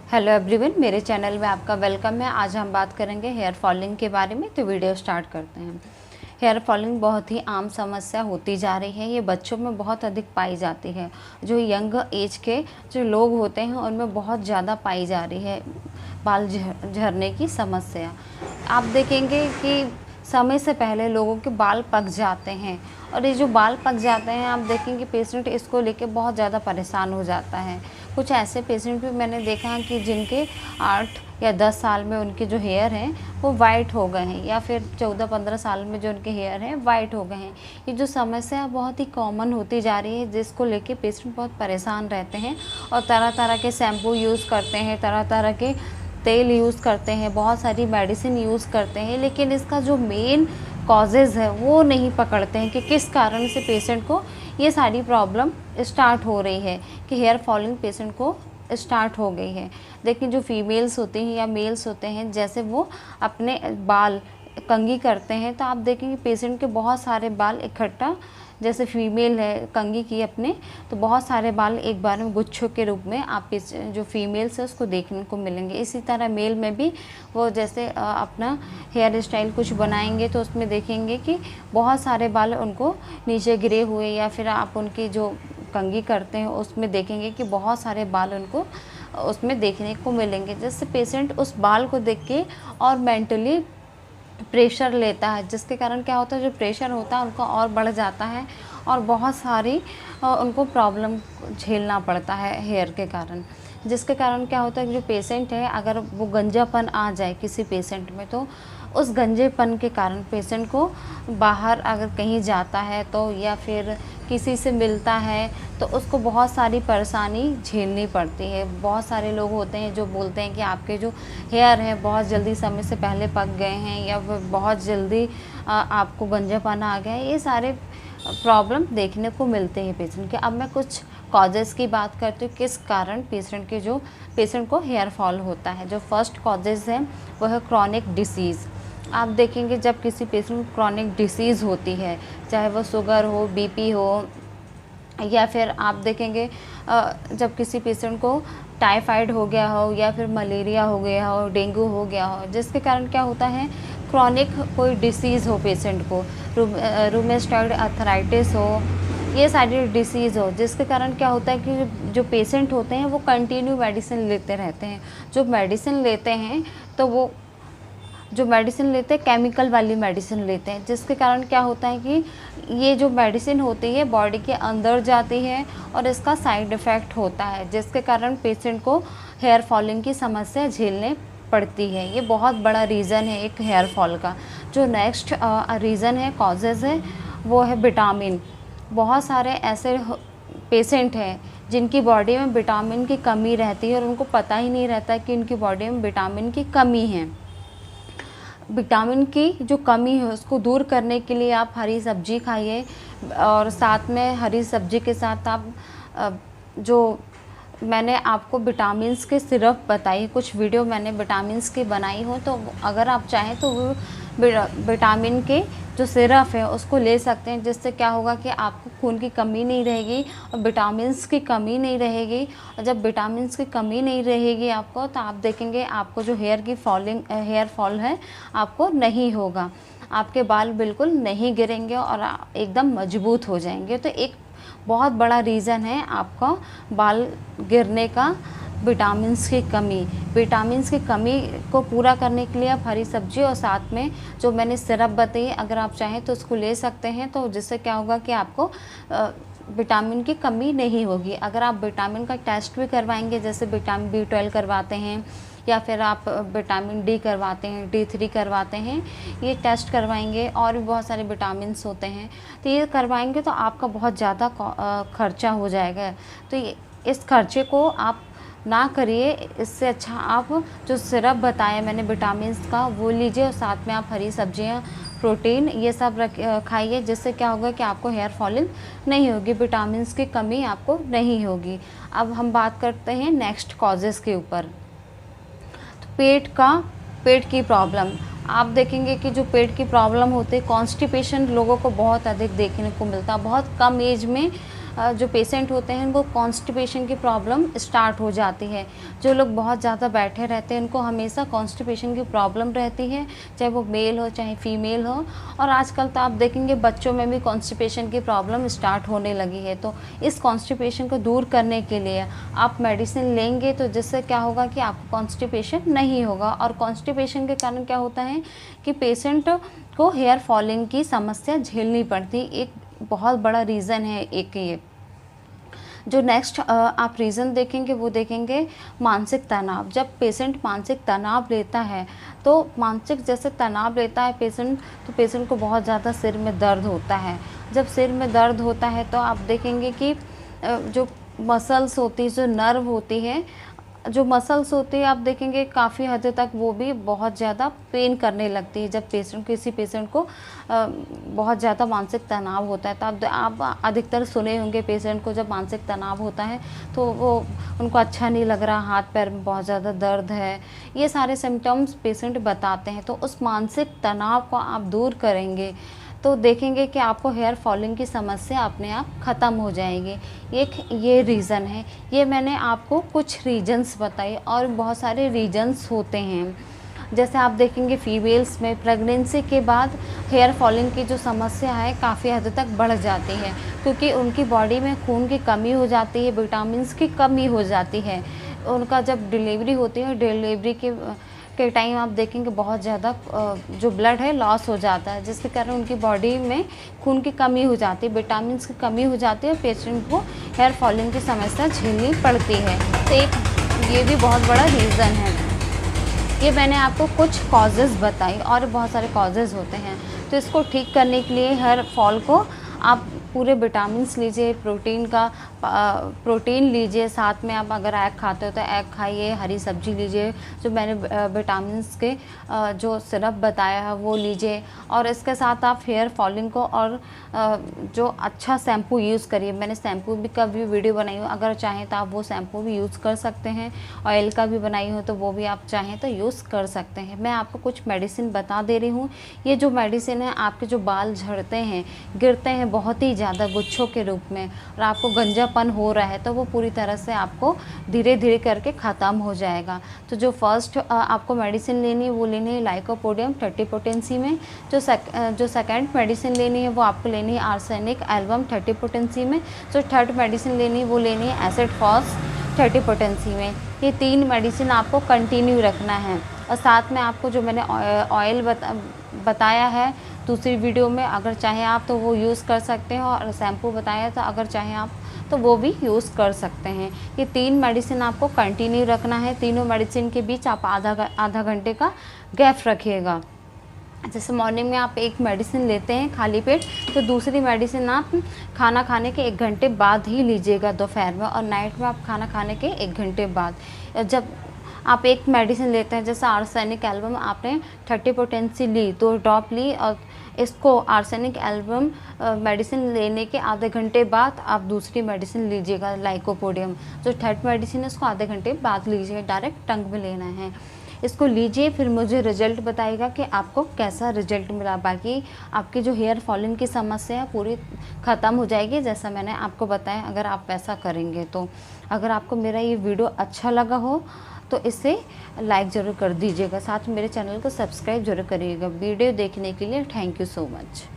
Hello everyone, मेरे channel में आपका वेलकम है। आज हम बात करेंगे हेयर फॉलिंग के बारे में। तो वीडियो स्टार्ट करते हैं। हेयर फॉलिंग बहुत ही आम समस्या होती जा रही है। ये बच्चों में बहुत अधिक पाई जाती है। जो यंग एज के जो लोग होते हैं उनमें बहुत ज़्यादा पाई जा रही है बाल झड़ने की समस्या। आप देखेंगे कि समय से पहले लोगों के बाल पक जाते हैं, और ये जो बाल पक जाते हैं आप देखेंगे पेशेंट इसको लेके बहुत ज़्यादा परेशान हो जाता है। कुछ ऐसे पेशेंट भी मैंने देखा है कि जिनके 8 या 10 साल में उनके जो हेयर हैं वो वाइट हो गए हैं, या फिर 14-15 साल में जो उनके हेयर हैं वाइट हो गए हैं। ये जो समस्या बहुत ही कॉमन होती जा रही है, जिसको लेके पेशेंट बहुत परेशान रहते हैं और तरह तरह के शैम्पू यूज़ करते हैं, तरह तरह के तेल यूज़ करते हैं, बहुत सारी मेडिसिन यूज़ करते हैं, लेकिन इसका जो मेन कॉजेज़ है वो नहीं पकड़ते हैं कि किस कारण से पेशेंट को ये सारी प्रॉब्लम स्टार्ट हो रही है, कि हेयर फॉलिंग पेशेंट को स्टार्ट हो गई है। लेकिन जो फीमेल्स होती हैं या मेल्स होते हैं, जैसे वो अपने बाल कंघी करते हैं तो आप देखेंगे पेशेंट के बहुत सारे बाल इकट्ठा, जैसे फीमेल है कंघी की अपने, तो बहुत सारे बाल एक बार में गुच्छों के रूप में आप जो फीमेल्स है उसको देखने को मिलेंगे। इसी तरह मेल में भी वो जैसे अपना हेयर स्टाइल कुछ बनाएंगे तो उसमें देखेंगे कि बहुत सारे बाल उनको नीचे गिरे हुए, या फिर आप उनकी जो कंघी करते हैं उसमें देखेंगे कि बहुत सारे बाल उनको उसमें देखने को मिलेंगे। जिससे पेशेंट उस बाल को देख के और मेंटली प्रेशर लेता है, जिसके कारण क्या होता है, जो प्रेशर होता है उनको और बढ़ जाता है और बहुत सारी उनको प्रॉब्लम झेलना पड़ता है हेयर के कारण। जिसके कारण क्या होता है कि जो पेशेंट है, अगर वो गंजापन आ जाए किसी पेशेंट में, तो उस गंजेपन के कारण पेशेंट को बाहर अगर कहीं जाता है तो, या फिर किसी से मिलता है तो उसको बहुत सारी परेशानी झेलनी पड़ती है। बहुत सारे लोग होते हैं जो बोलते हैं कि आपके जो हेयर हैं बहुत जल्दी समय से पहले पक गए हैं, या बहुत जल्दी आपको गंजापन आ गया है। ये सारे प्रॉब्लम देखने को मिलते हैं पेशेंट के। अब मैं कुछ कॉजेज़ की बात करती हूँ किस कारण पेशेंट को हेयर फॉल होता है। जो फर्स्ट कॉजेज़ है वो है क्रॉनिक डिसीज़। आप देखेंगे जब किसी पेशेंट को क्रॉनिक डिसीज़ होती है, चाहे वो शुगर हो, बीपी हो, या फिर आप देखेंगे जब किसी पेशेंट को टाइफाइड हो गया हो, या फिर मलेरिया हो गया हो, डेंगू हो गया हो, जिसके कारण क्या होता है, क्रॉनिक कोई डिसीज़ हो पेशेंट को, रूमेटॉइड आर्थराइटिस हो, ये सारी डिसीज़ हो, जिसके कारण क्या होता है कि जो पेशेंट होते हैं वो कंटिन्यू मेडिसिन लेते रहते हैं। जो मेडिसिन लेते हैं तो वो जो मेडिसिन लेते हैं केमिकल वाली मेडिसिन लेते हैं, जिसके कारण क्या होता है कि ये जो मेडिसिन होती है बॉडी के अंदर जाती है और इसका साइड इफ़ेक्ट होता है, जिसके कारण पेशेंट को हेयर फॉलिंग की समस्या झेलने पड़ती है। ये बहुत बड़ा रीज़न है एक हेयर फॉल का। जो नेक्स्ट रीज़न है, कॉजेज़ है, वो है विटामिन। बहुत सारे ऐसे पेशेंट हैं जिनकी बॉडी में विटामिन की कमी रहती है और उनको पता ही नहीं रहता कि उनकी बॉडी में विटामिन की कमी है। विटामिन की जो कमी है उसको दूर करने के लिए आप हरी सब्जी खाइए, और साथ में हरी सब्जी के साथ आप जो मैंने आपको विटामिन्स के सिरप बताई, कुछ वीडियो मैंने विटामिन्स की बनाई हो, तो अगर आप चाहें तो वो विटामिन के जो सिरप है उसको ले सकते हैं। जिससे क्या होगा कि आपको खून की कमी नहीं रहेगी और विटामिन्स की कमी नहीं रहेगी। और जब विटामिन्स की कमी नहीं रहेगी आपको, तो आप देखेंगे आपको जो हेयर फॉल है आपको नहीं होगा, आपके बाल बिल्कुल नहीं गिरेंगे और एकदम मजबूत हो जाएंगे। तो एक बहुत बड़ा रीज़न है आपका बाल गिरने का विटामिन्स की कमी। विटामिन्स की कमी को पूरा करने के लिए आप हरी सब्जी और साथ में जो मैंने सिरप बताई, अगर आप चाहें तो उसको ले सकते हैं, तो जिससे क्या होगा कि आपको विटामिन की कमी नहीं होगी। अगर आप विटामिन का टेस्ट भी करवाएंगे, जैसे विटामिन B12 करवाते हैं, या फिर आप विटामिन D करवाते हैं, D3 करवाते हैं, ये टेस्ट करवाएंगे, और भी बहुत सारे विटामिन्स होते हैं, तो ये करवाएंगे तो आपका बहुत ज़्यादा खर्चा हो जाएगा। तो इस खर्चे को आप ना करिए। इससे अच्छा आप जो सिरप बताया मैंने विटामिन्स का वो लीजिए, और साथ में आप हरी सब्जियां, प्रोटीन, ये सब खाइए, जिससे क्या होगा कि आपको हेयर फॉलिंग नहीं होगी, विटामिन्स की कमी आपको नहीं होगी। अब हम बात करते हैं नेक्स्ट कॉजेज़ के ऊपर। तो पेट की प्रॉब्लम, आप देखेंगे कि जो पेट की प्रॉब्लम होती है, कॉन्स्टिपेशन लोगों को बहुत अधिक देखने को मिलता है। बहुत कम एज में जो पेशेंट होते हैं वो कॉन्स्टिपेशन की प्रॉब्लम स्टार्ट हो जाती है। जो लोग बहुत ज़्यादा बैठे रहते हैं उनको हमेशा कॉन्स्टिपेशन की प्रॉब्लम रहती है, चाहे वो मेल हो चाहे फीमेल हो। और आजकल तो आप देखेंगे बच्चों में भी कॉन्स्टिपेशन की प्रॉब्लम स्टार्ट होने लगी है। तो इस कॉन्स्टिपेशन को दूर करने के लिए आप मेडिसिन लेंगे तो जिससे क्या होगा कि आपको कॉन्स्टिपेशन नहीं होगा। और कॉन्स्टिपेशन के कारण क्या होता है कि पेशेंट को हेयर फॉलिंग की समस्या झेलनी पड़ती, एक बहुत बड़ा रीज़न है एक ये। जो नेक्स्ट आप रीज़न देखेंगे वो देखेंगे मानसिक तनाव। जब पेशेंट मानसिक तनाव लेता है तो मानसिक जैसे तनाव लेता है पेशेंट, तो पेशेंट को बहुत ज़्यादा सिर में दर्द होता है। जब सिर में दर्द होता है तो आप देखेंगे कि जो मसल्स होती है, जो नर्व होती है, जो मसल्स होती है आप देखेंगे काफ़ी हद तक वो भी बहुत ज़्यादा पेन करने लगती है। जब किसी पेशेंट को बहुत ज़्यादा मानसिक तनाव होता है तो आप अधिकतर सुने होंगे पेशेंट को जब मानसिक तनाव होता है तो वो उनको अच्छा नहीं लग रहा, हाथ पैर में बहुत ज़्यादा दर्द है, ये सारे सिम्टम्स पेशेंट बताते हैं। तो उस मानसिक तनाव को आप दूर करेंगे तो देखेंगे कि आपको हेयर फॉलिंग की समस्या अपने आप ख़त्म हो जाएगी। एक ये रीज़न है, ये मैंने आपको कुछ रीजंस बताए और बहुत सारे रीजंस होते हैं। जैसे आप देखेंगे फीमेल्स में प्रेगनेंसी के बाद हेयर फॉलिंग की जो समस्या है काफ़ी हद तक बढ़ जाती है, क्योंकि उनकी बॉडी में खून की कमी हो जाती है, विटामिन्स की कमी हो जाती है। उनका जब डिलीवरी होती है, डिलीवरी के टाइम आप देखेंगे बहुत ज़्यादा जो ब्लड है लॉस हो जाता है, जिसके कारण उनकी बॉडी में खून की कमी हो जाती है, विटामिन्स की कमी हो जाती है, पेशेंट को हेयर फॉलिंग की समस्या झेलनी पड़ती है। तो एक ये भी बहुत बड़ा रीज़न है। ये मैंने आपको कुछ कॉजेज़ बताई और बहुत सारे कॉजेज़ होते हैं। तो इसको ठीक करने के लिए हेयर फॉल को आप पूरे विटामिन्स लीजिए, प्रोटीन लीजिए, साथ में आप अगर एग खाते हो तो एग खाइए, हरी सब्जी लीजिए, जो मैंने विटामिन्स के जो सिरप बताया है वो लीजिए। और इसके साथ आप हेयर फॉलिंग को और जो अच्छा शैम्पू यूज़ करिए। मैंने शैम्पू का भी वीडियो बनाई हो, अगर चाहें तो आप वो शैम्पू भी यूज़ कर सकते हैं। ऑयल का भी बनाई हो तो वो भी आप चाहें तो यूज़ कर सकते हैं। मैं आपको कुछ मेडिसिन बता दे रही हूँ। ये जो मेडिसिन है आपके जो बाल झड़ते हैं, गिरते हैं बहुत ही ज़्यादा गुच्छों के रूप में और आपको गंजापन हो रहा है, तो वो पूरी तरह से आपको धीरे धीरे करके ख़त्म हो जाएगा। तो जो फर्स्ट आपको मेडिसिन लेनी है वो लेनी है लाइकोपोडियम 30 पोटेंसी में। जो सेकंड मेडिसिन लेनी है वो आपको लेनी है आर्सेनिक एल्बम 30 पोटेंसी में। जो थर्ड मेडिसिन लेनी है वो लेनी है एसिड फॉस 30 पोटेंसी में। ये 3 मेडिसिन आपको कंटिन्यू रखना है। और साथ में आपको जो मैंने ऑयल बताया है दूसरी वीडियो में, अगर चाहें आप तो वो यूज़ कर सकते हैं। और शैम्पू बताया तो अगर चाहें आप तो वो भी यूज़ कर सकते हैं। ये 3 मेडिसिन आपको कंटिन्यू रखना है। तीनों मेडिसिन के बीच आप आधा घंटे का गैप रखिएगा। जैसे मॉर्निंग में आप एक मेडिसिन लेते हैं खाली पेट, तो दूसरी मेडिसिन आप खाना खाने के 1 घंटे बाद ही लीजिएगा दोपहर में, और नाइट में आप खाना खाने के 1 घंटे बाद। जब आप एक मेडिसिन लेते हैं जैसे आर्सेनिक एल्बम आपने 30 पोटेंसी ली, 2 ड्रॉप ली, और इसको आर्सेनिक एल्बम मेडिसिन लेने के आधे घंटे बाद आप दूसरी मेडिसिन लीजिएगा लाइकोपोडियम। जो थर्ड मेडिसिन है उसको आधे घंटे बाद लीजिए, डायरेक्ट टंग में लेना है। इसको लीजिए, फिर मुझे रिजल्ट बताइएगा कि आपको कैसा रिजल्ट मिला। बाकी आपकी जो हेयर फॉलिंग की समस्या है पूरी ख़त्म हो जाएगी, जैसा मैंने आपको बताया, अगर आप वैसा करेंगे तो। अगर आपको मेरा ये वीडियो अच्छा लगा हो तो इसे लाइक ज़रूर कर दीजिएगा, साथ में मेरे चैनल को सब्सक्राइब जरूर करिएगा। वीडियो देखने के लिए थैंक यू सो मच।